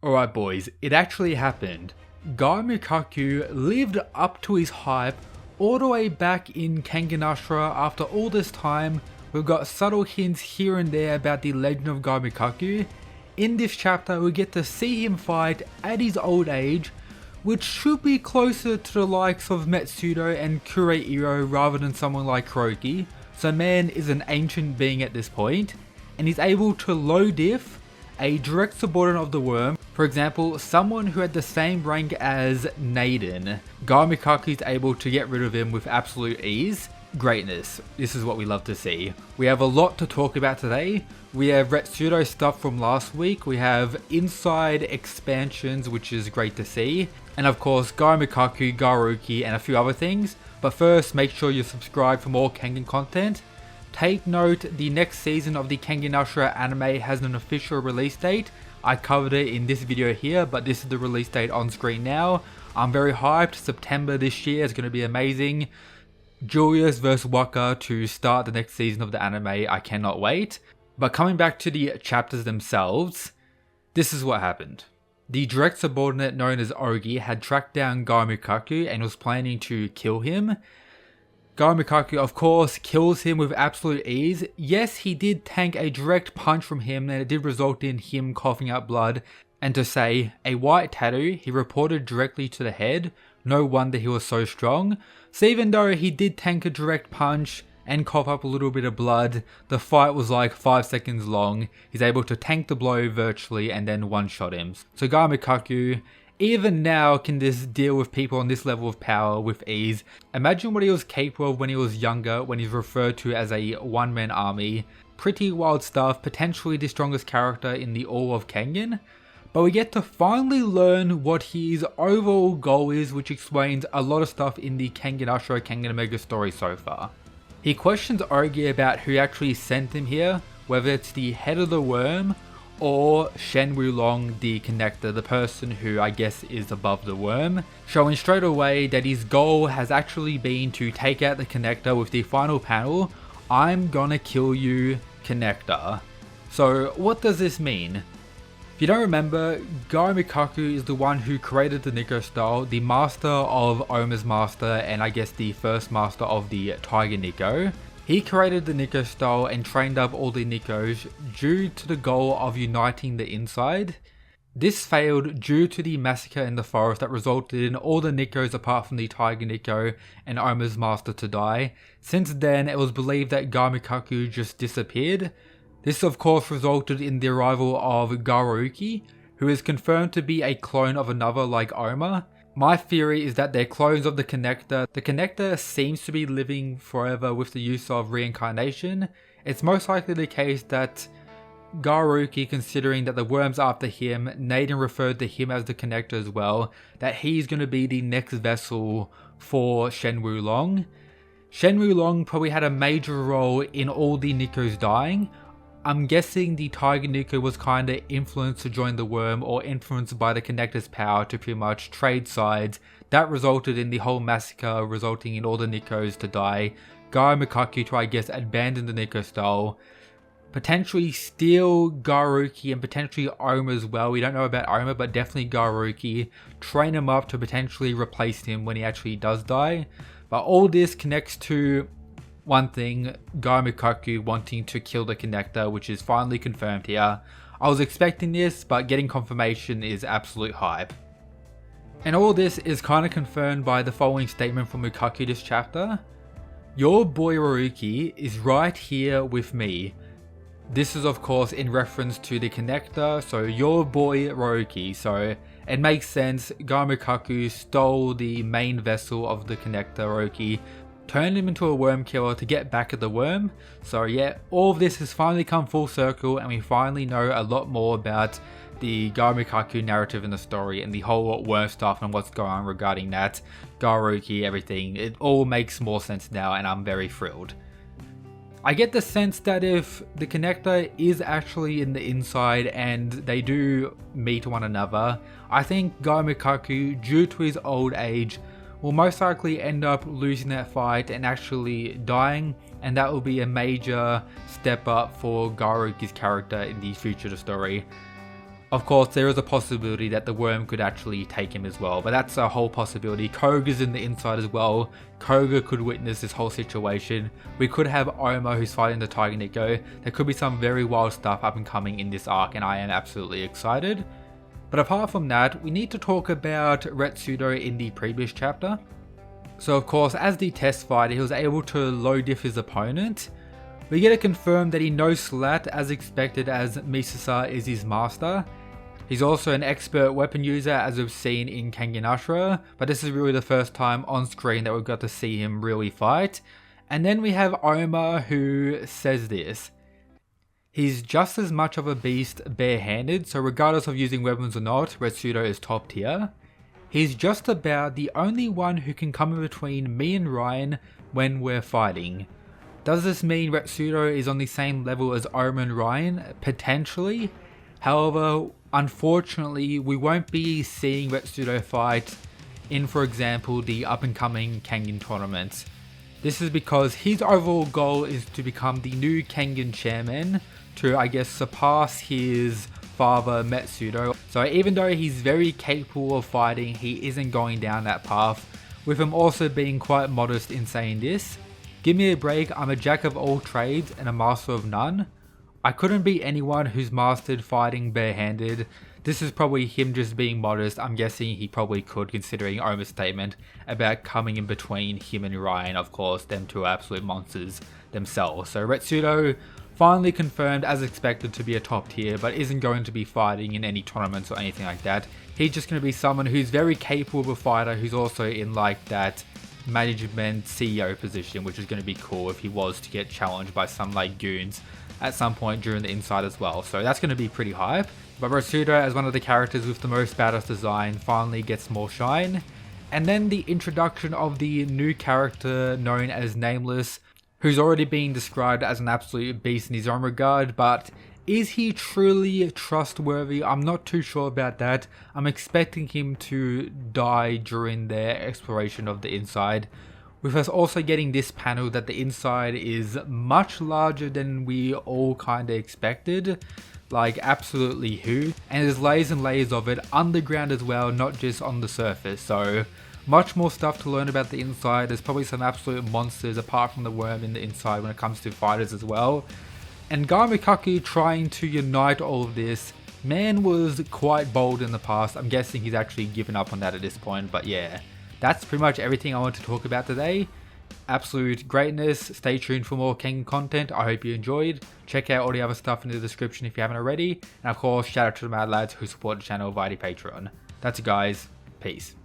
Alright boys, it actually happened. Guy Mikaku lived up to his hype all the way back in Kengan Ashura. After all this time, we've got subtle hints here and there about the legend of Guy Mikaku. In this chapter, we get to see him fight at his old age, which should be closer to the likes of Metsudo and Kureiro rather than someone like Kuroki. So man is an ancient being at this point, and he's able to low diff a direct subordinate of the worm. For example, someone who had the same rank as Naden. Guy Mikaku is able to get rid of him with absolute ease. Greatness. This is what we love to see. We have a lot to talk about today. We have Retsudo stuff from last week. We have inside expansions, which is great to see. And of course, Guy Mikaku, Garuki, and a few other things. But first, make sure you subscribe for more Kengan content. Take note, the next season of the Kengan Ashura anime has an official release date. I covered it in this video here, but this is the release date on screen now. I'm very hyped. September this year is going to be amazing. Julius vs Waka to start the next season of the anime. I cannot wait. But coming back to the chapters themselves, this is what happened. The direct subordinate known as Ogi had tracked down Guy Mikaku and was planning to kill him. Guy Mikaku of course kills him with absolute ease. Yes, he did tank a direct punch from him and it did result in him coughing out blood. And to say, a white tattoo, he reported directly to the head. No wonder he was so strong. So even though he did tank a direct punch and cough up a little bit of blood, the fight was like 5 seconds long. He's able to tank the blow virtually and then one-shot him. So Guy Mikaku, even now, can just deal with people on this level of power with ease. Imagine what he was capable of when he was younger, when he's referred to as a one-man army. Pretty wild stuff, potentially the strongest character in the all of Kengan. But we get to finally learn what his overall goal is, which explains a lot of stuff in the Kengan Ashura Kengan Omega story so far. He questions Ogi about who actually sent him here, whether it's the head of the worm or Shen Wulong, the connector, the person who I guess is above the worm, showing straight away that his goal has actually been to take out the connector with the final panel, "I'm gonna kill you, connector." So what does this mean? If you don't remember, Guy Mikaku is the one who created the Nico style, the master of Oma's master, and I guess the first master of the Tiger Nico. He created the Nico style and trained up all the Nikos due to the goal of uniting the inside. This failed due to the massacre in the forest that resulted in all the Nikos apart from the Tiger Nico and Oma's master to die. Since then, it was believed that Guy Mikaku just disappeared. This of course resulted in the arrival of Garuki, who is confirmed to be a clone of another like Oma. My theory is that they're clones of the connector. The connector seems to be living forever with the use of reincarnation. It's most likely the case that Garuki, considering that the worm's after him, Naden referred to him as the connector as well, that he's going to be the next vessel for Shen Wulong. Shen Wulong probably had a major role in all the Nikos dying. I'm guessing the Tiger Nico was kinda influenced to join the worm or influenced by the connector's power to pretty much trade sides. That resulted in the whole massacre, resulting in all the Nikos to die. Guy Mikaku to I guess abandon the Nico style, potentially steal Garuki and potentially Oma as well. We don't know about Oma, but definitely Garuki. Train him up to potentially replace him when he actually does die. But all this connects to one thing, Guy Mikaku wanting to kill the connector, which is finally confirmed here. I was expecting this, but getting confirmation is absolute hype. And all this is kind of confirmed by the following statement from Mikaku this chapter. "Your boy Roruki is right here with me." This is of course in reference to the connector, so your boy Roruki. So it makes sense, Guy Mikaku stole the main vessel of the connector Roruki, turned him into a worm killer to get back at the worm. So yeah, all of this has finally come full circle and we finally know a lot more about the Guy Mikaku narrative in the story and the whole worm stuff and what's going on regarding that, Garuki, everything. It all makes more sense now and I'm very thrilled. I get the sense that if the connector is actually in the inside and they do meet one another, I think Guy Mikaku, due to his old age, will most likely end up losing that fight and actually dying, and that will be a major step up for Garuki's character in the future of the story. Of course, there is a possibility that the worm could actually take him as well, but that's a whole possibility. Koga's in the inside as well. Koga could witness this whole situation. We could have Oma who's fighting the Tiger Nico. There could be some very wild stuff up and coming in this arc, and I am absolutely excited. But apart from that, we need to talk about Retsudo in the previous chapter. So of course, as the test fighter, he was able to low diff his opponent. We get it confirmed that he no slat as expected, as Misasa is his master. He's also an expert weapon user, as we've seen in Kengan Ashura, but this is really the first time on screen that we've got to see him really fight. And then we have Oma, who says this: he's just as much of a beast barehanded, so regardless of using weapons or not, Retsudo is top tier. He's just about the only one who can come in between me and Ryan when we're fighting. Does this mean Retsudo is on the same level as Oma and Ryan? Potentially. However, unfortunately, we won't be seeing Retsudo fight in, for example, the up-and-coming Kengan tournaments. This is because his overall goal is to become the new Kengan chairman to, I guess, surpass his father Metsudo. So even though he's very capable of fighting, he isn't going down that path, with him also being quite modest in saying this: give me a break, I'm a jack of all trades and a master of none. I couldn't beat anyone who's mastered fighting barehanded. This is probably him just being modest. I'm guessing he probably could, considering Oma's statement about coming in between him and Ryan. Of course, them two are absolute monsters themselves. So Retsudo finally confirmed as expected to be a top tier, but isn't going to be fighting in any tournaments or anything like that. He's just going to be someone who's very capable of a fighter, who's also in like that management CEO position, which is going to be cool if he was to get challenged by some like goons at some point during the inside as well. So that's going to be pretty hype. But Retsudo, as one of the characters with the most badass design, finally gets more shine. And then the introduction of the new character known as Nameless, who's already been described as an absolute beast in his own regard, but is he truly trustworthy? I'm not too sure about that. I'm expecting him to die during their exploration of the inside, with us also getting this panel that the inside is much larger than we all kind of expected. Like absolutely huge, and there's layers and layers of it underground as well, not just on the surface. So much more stuff to learn about the inside. There's probably some absolute monsters apart from the worm in the inside when it comes to fighters as well. And Guy Mikaku trying to unite all of this, man, was quite bold in the past. I'm guessing he's actually given up on that at this point, but yeah, that's pretty much everything I want to talk about today. Absolute greatness. Stay tuned for more Kengan content. I hope you enjoyed. Check out all the other stuff in the description if you haven't already. And of course, shout out to the mad lads who support the channel via the Patreon. That's it guys. Peace.